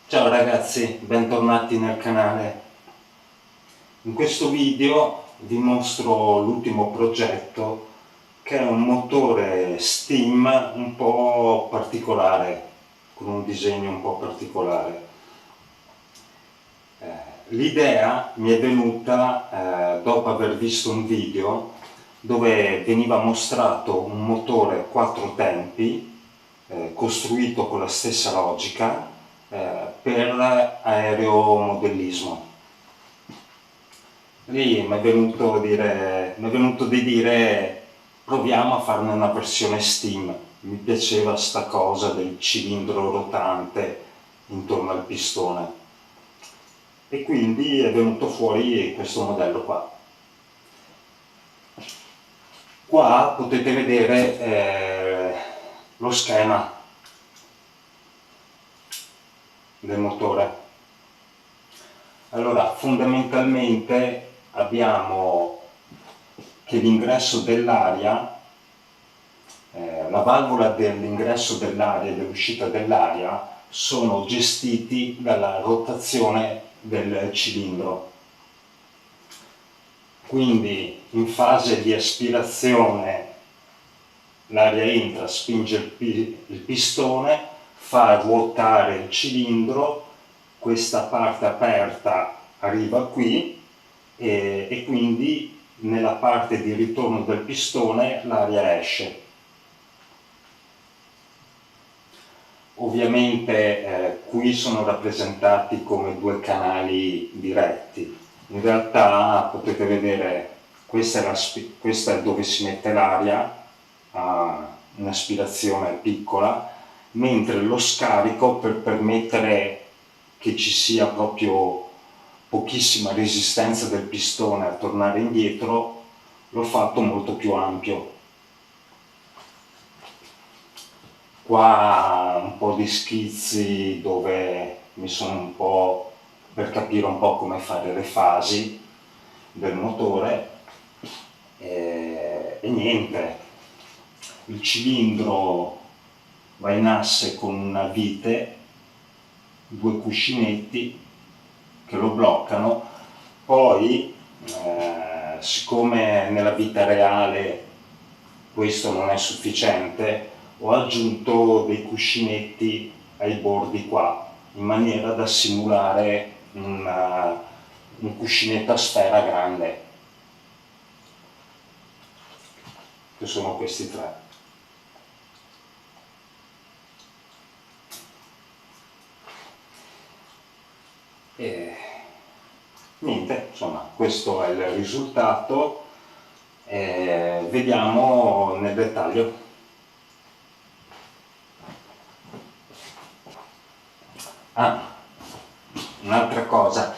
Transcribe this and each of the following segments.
Ciao ragazzi, bentornati nel canale. In questo video vi mostro l'ultimo progetto, che è un motore steam un po' particolare, con un disegno un po' particolare. L'idea mi è venuta dopo aver visto un video dove veniva mostrato un motore 4 tempi costruito con la stessa logica per aeromodellismo. Lì mi è venuto di dire proviamo a farne una versione steam. Mi piaceva sta cosa del cilindro rotante intorno al pistone e quindi è venuto fuori questo modello qua. Qua potete vedere lo schema del motore. Allora, fondamentalmente abbiamo che l'ingresso dell'aria, la valvola dell'ingresso dell'aria e dell'uscita dell'aria sono gestiti dalla rotazione del cilindro. Quindi in fase di aspirazione l'aria entra, spinge il pistone, fa ruotare il cilindro, questa parte aperta arriva qui e quindi nella parte di ritorno del pistone l'aria esce. Ovviamente qui sono rappresentati come due canali diretti. In realtà potete vedere, questa è dove si mette l'aria, a un'aspirazione piccola, mentre lo scarico, per permettere che ci sia proprio pochissima resistenza del pistone a tornare indietro, l'ho fatto molto più ampio. Qua un po' di schizzi dove mi sono un po' per capire un po' come fare le fasi del motore e niente, il cilindro va in asse con una vite, due cuscinetti che lo bloccano, poi siccome nella vita reale questo non è sufficiente, ho aggiunto dei cuscinetti ai bordi qua, in maniera da simulare un cuscinetto a sfera grande, che sono questi tre. E niente, insomma, questo è il risultato. Vediamo nel dettaglio. Un'altra cosa,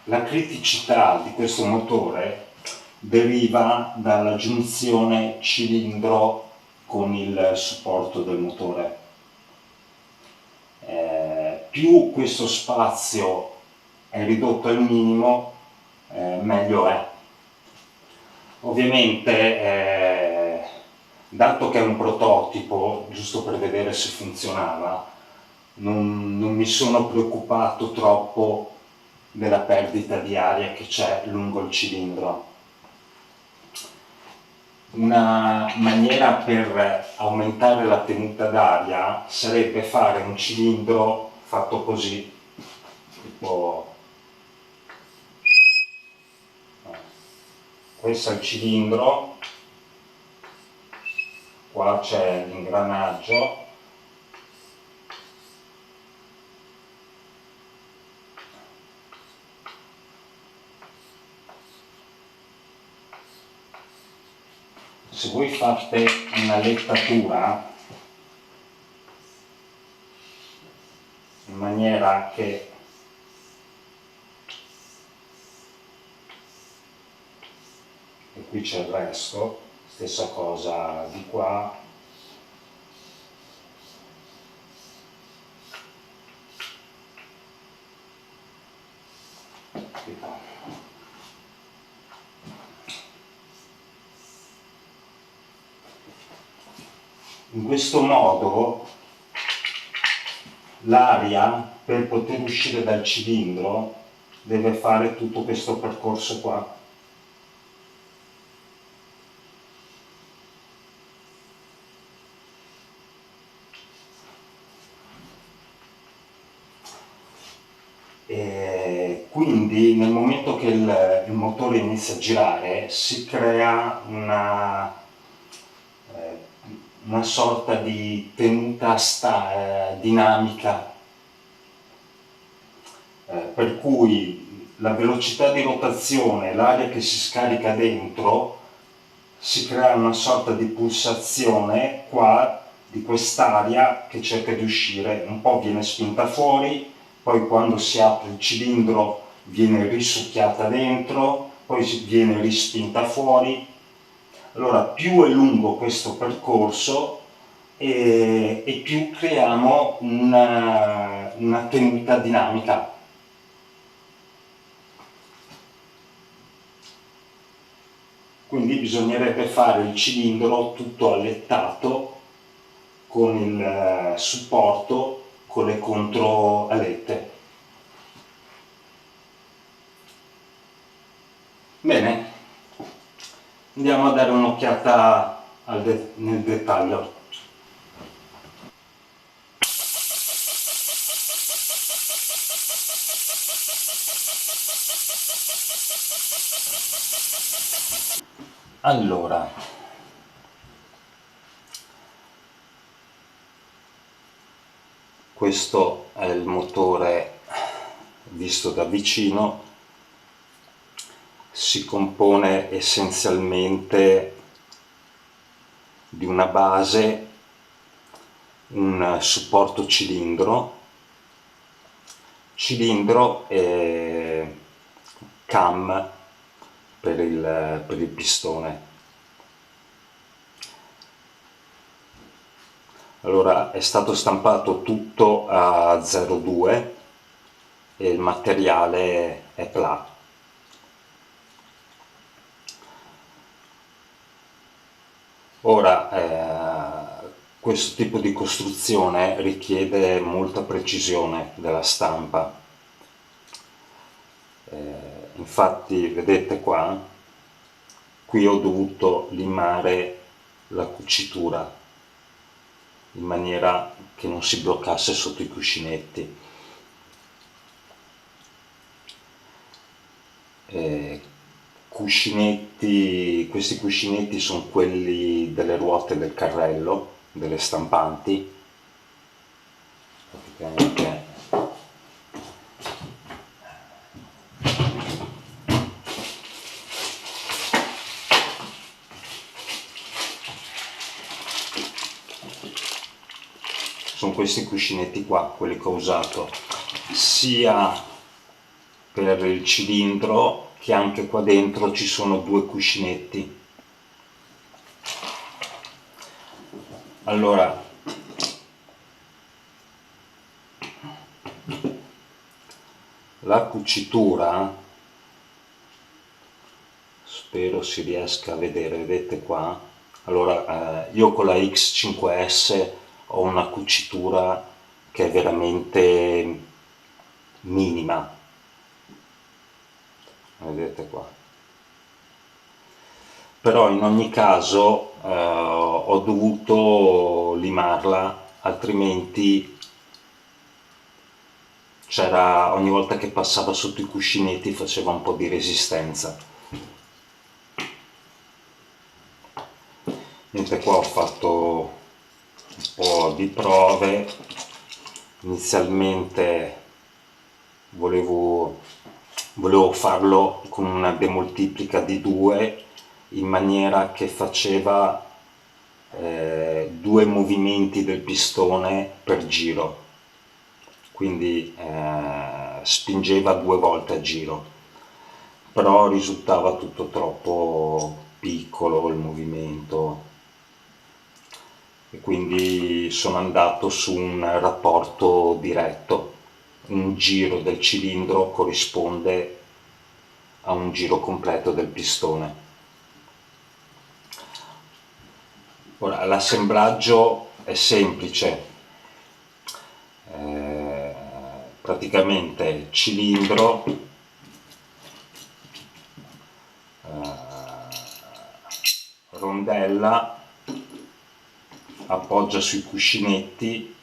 la criticità di questo motore deriva dalla giunzione cilindro con il supporto del motore. Più questo spazio è ridotto al minimo, meglio è. Ovviamente, dato che è un prototipo, giusto per vedere se funzionava, non mi sono preoccupato troppo della perdita di aria che c'è lungo il cilindro. Una maniera per aumentare la tenuta d'aria sarebbe fare un cilindro fatto così, tipo questo è il cilindro, qua c'è l'ingranaggio, se voi fate una lettatura in maniera che e qui c'è il resto, stessa cosa di qua, In questo modo l'aria, per poter uscire dal cilindro, deve fare tutto questo percorso qua. E quindi nel momento che il motore inizia a girare si crea una sorta di tenuta dinamica, per cui la velocità di rotazione, l'aria che si scarica dentro, si crea una sorta di pulsazione qua di quest'aria che cerca di uscire, un po' viene spinta fuori, poi quando si apre il cilindro viene risucchiata dentro, poi viene rispinta fuori. Allora più è lungo questo percorso e più creiamo una tenuta dinamica. Quindi bisognerebbe fare il cilindro tutto allettato con il supporto con le controalette. Bene, andiamo a dare un'occhiata nel dettaglio. Allora, questo è il motore visto da vicino, si compone essenzialmente di una base, un supporto cilindro e cam per il pistone. Allora è stato stampato tutto a 02 e il materiale è PLA. Ora questo tipo di costruzione richiede molta precisione della stampa. Infatti vedete qua, qui ho dovuto limare la cucitura in maniera che non si bloccasse sotto i cuscinetti. Questi cuscinetti sono quelli delle ruote del carrello, delle stampanti. Praticamente sono questi cuscinetti qua, quelli che ho usato sia per il cilindro che anche qua dentro ci sono due cuscinetti. Allora la cucitura, spero si riesca a vedere, vedete qua. Allora io con la X5S ho una cucitura che è veramente minima, vedete qua. Però in ogni caso ho dovuto limarla, altrimenti ogni volta che passava sotto i cuscinetti faceva un po' di resistenza. Mentre qua ho fatto un po' di prove. Inizialmente volevo farlo con una demoltiplica di 2 in maniera che faceva 2 movimenti del pistone per giro, quindi spingeva 2 volte a giro, però risultava tutto troppo piccolo il movimento e quindi sono andato su un rapporto diretto. Un giro del cilindro corrisponde a un giro completo del pistone. Ora, l'assemblaggio è semplice, praticamente cilindro, rondella, appoggia sui cuscinetti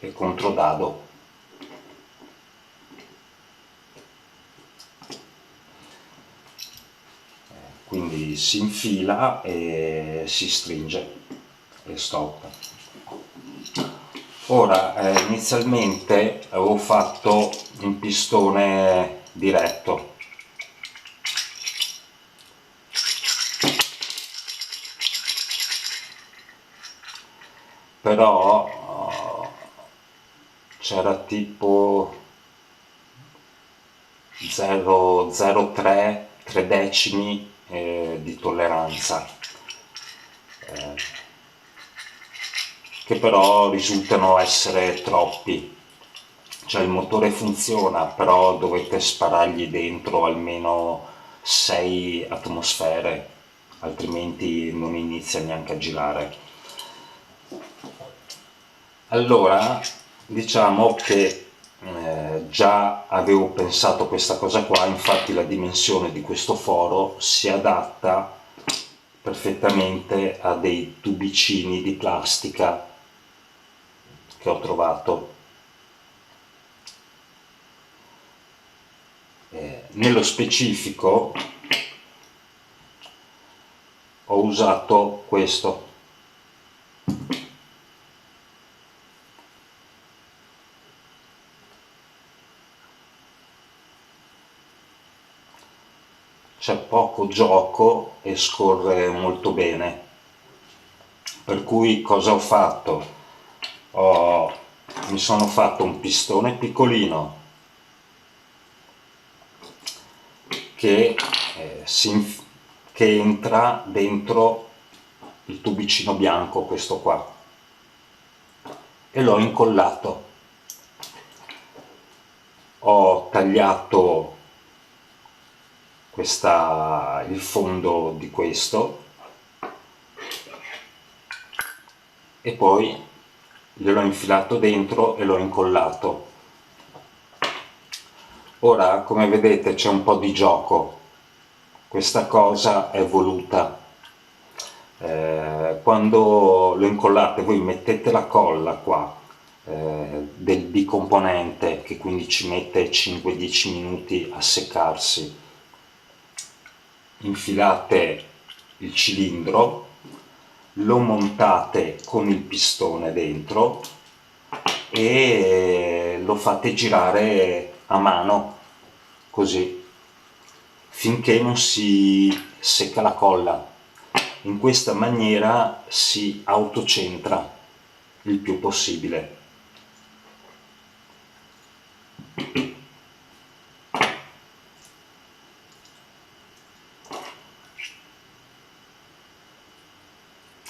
e controdado. Quindi si infila e si stringe e stop. Ora, inizialmente avevo fatto un pistone diretto, però c'era tipo 0,03 3 decimi di tolleranza, che però risultano essere troppi. Cioè il motore funziona, però dovete sparargli dentro almeno 6 atmosfere, altrimenti non inizia neanche a girare. Allora, diciamo che già avevo pensato questa cosa qua, infatti la dimensione di questo foro si adatta perfettamente a dei tubicini di plastica che ho trovato. Nello specifico ho usato questo. C'è poco gioco e scorre molto bene. Per cui cosa ho fatto? Mi sono fatto un pistone piccolino che, che entra dentro il tubicino bianco, questo qua, e l'ho incollato. Ho tagliato il fondo di questo e poi gliel'ho infilato dentro e l'ho incollato. Ora, come vedete, c'è un po' di gioco, questa cosa è voluta. Quando lo incollate voi mettete la colla qua del bicomponente, che quindi ci mette 5-10 minuti a seccarsi, infilate il cilindro, lo montate con il pistone dentro e lo fate girare a mano, così, finché non si secca la colla. In questa maniera si autocentra il più possibile.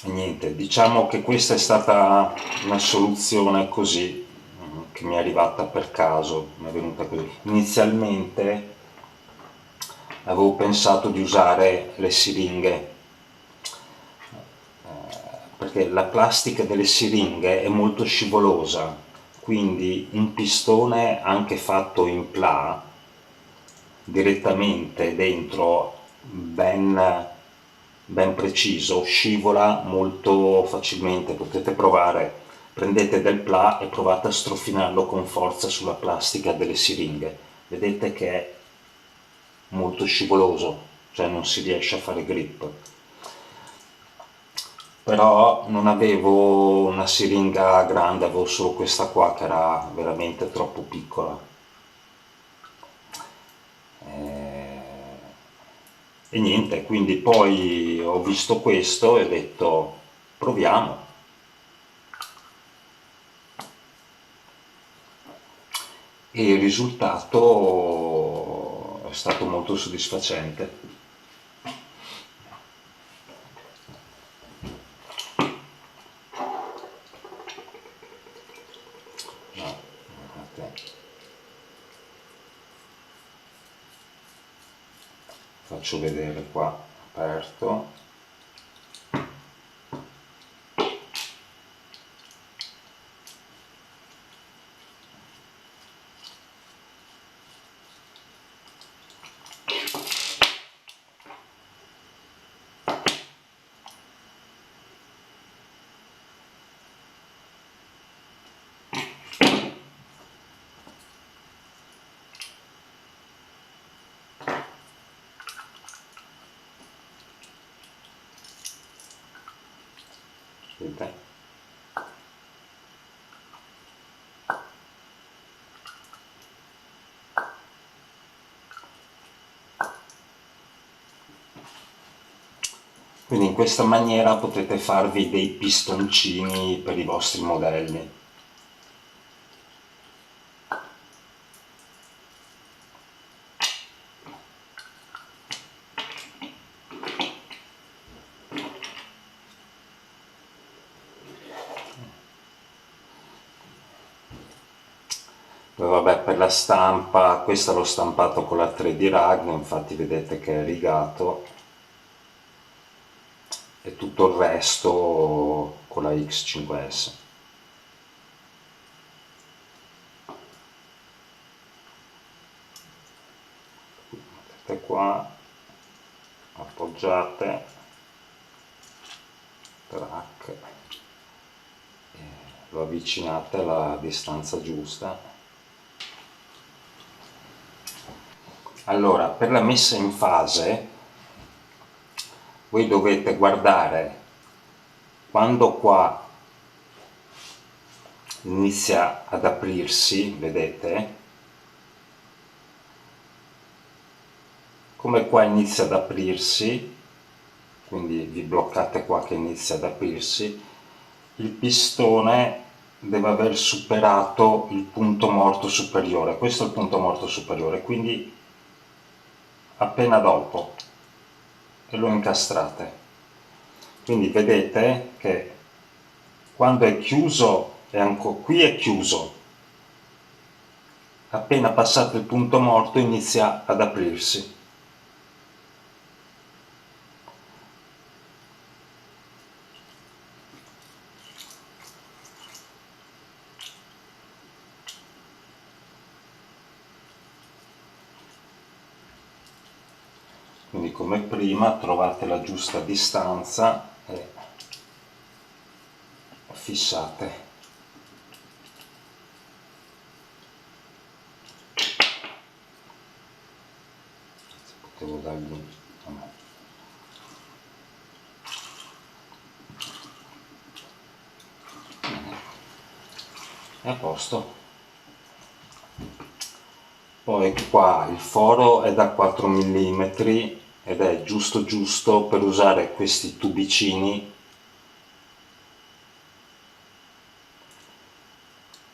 E niente, diciamo che questa è stata una soluzione così, che mi è arrivata per caso, mi è venuta così. Inizialmente avevo pensato di usare le siringhe, perché la plastica delle siringhe è molto scivolosa, quindi un pistone anche fatto in PLA direttamente dentro ben preciso scivola molto facilmente. Potete provare, prendete del PLA e provate a strofinarlo con forza sulla plastica delle siringhe, vedete che è molto scivoloso, cioè non si riesce a fare grip. Però non avevo una siringa grande, avevo solo questa qua che era veramente troppo piccola. E niente, quindi poi ho visto questo e ho detto proviamo. E il risultato è stato molto soddisfacente. No, guardate. Faccio vedere qua aperto. Vedete? Quindi in questa maniera potete farvi dei pistoncini per i vostri modelli. Poi vabbè, per la stampa, questo l'ho stampato con la 3D Ragno, infatti vedete che è rigato, e tutto il resto con la X5S. Mettete qua, appoggiate, track, e lo avvicinate alla distanza giusta. Allora, per la messa in fase, voi dovete guardare quando qua inizia ad aprirsi, vedete? Come qua inizia ad aprirsi, quindi vi bloccate qua che inizia ad aprirsi, il pistone deve aver superato il punto morto superiore. Questo è il punto morto superiore, quindi appena dopo, e lo incastrate. Quindi vedete che quando è chiuso, qui è chiuso, appena passato il punto morto inizia ad aprirsi. Quindi come prima trovate la giusta distanza e fissate. Se potevo dargli... È a posto. Poi qua il foro è da 4 mm ed è giusto giusto per usare questi tubicini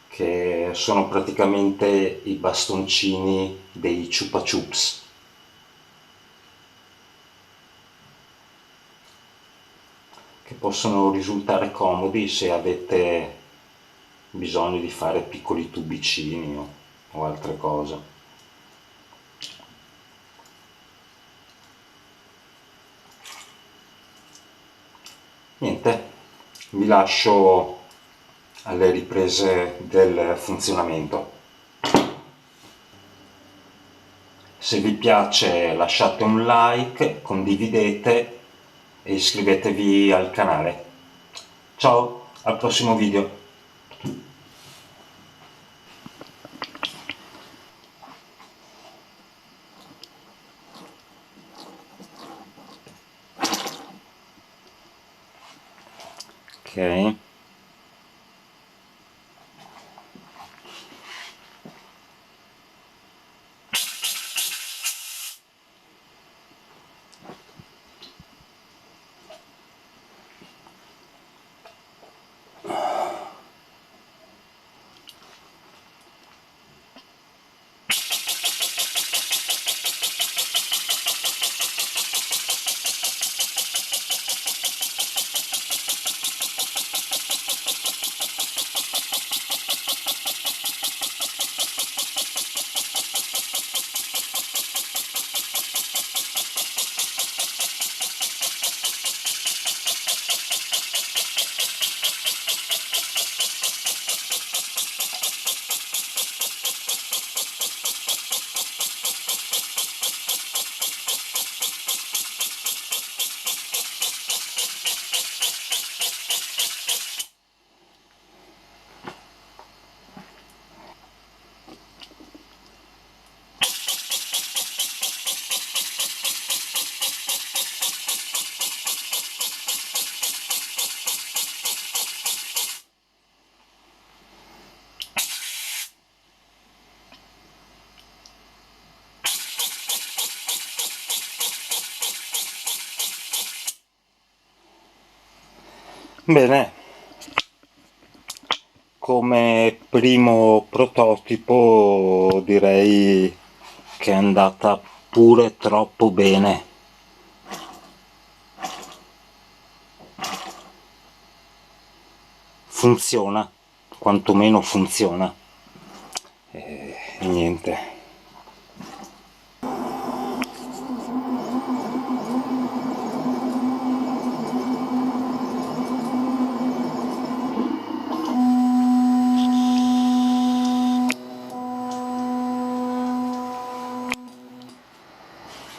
che sono praticamente i bastoncini dei Chupa Chups. Che possono risultare comodi se avete bisogno di fare piccoli tubicini o altre cose. Niente, vi lascio alle riprese del funzionamento. Se vi piace lasciate un like, condividete e iscrivetevi al canale. Ciao, al prossimo video. Ok. Bene, come primo prototipo direi che è andata pure troppo bene. Funziona, quantomeno funziona. E niente.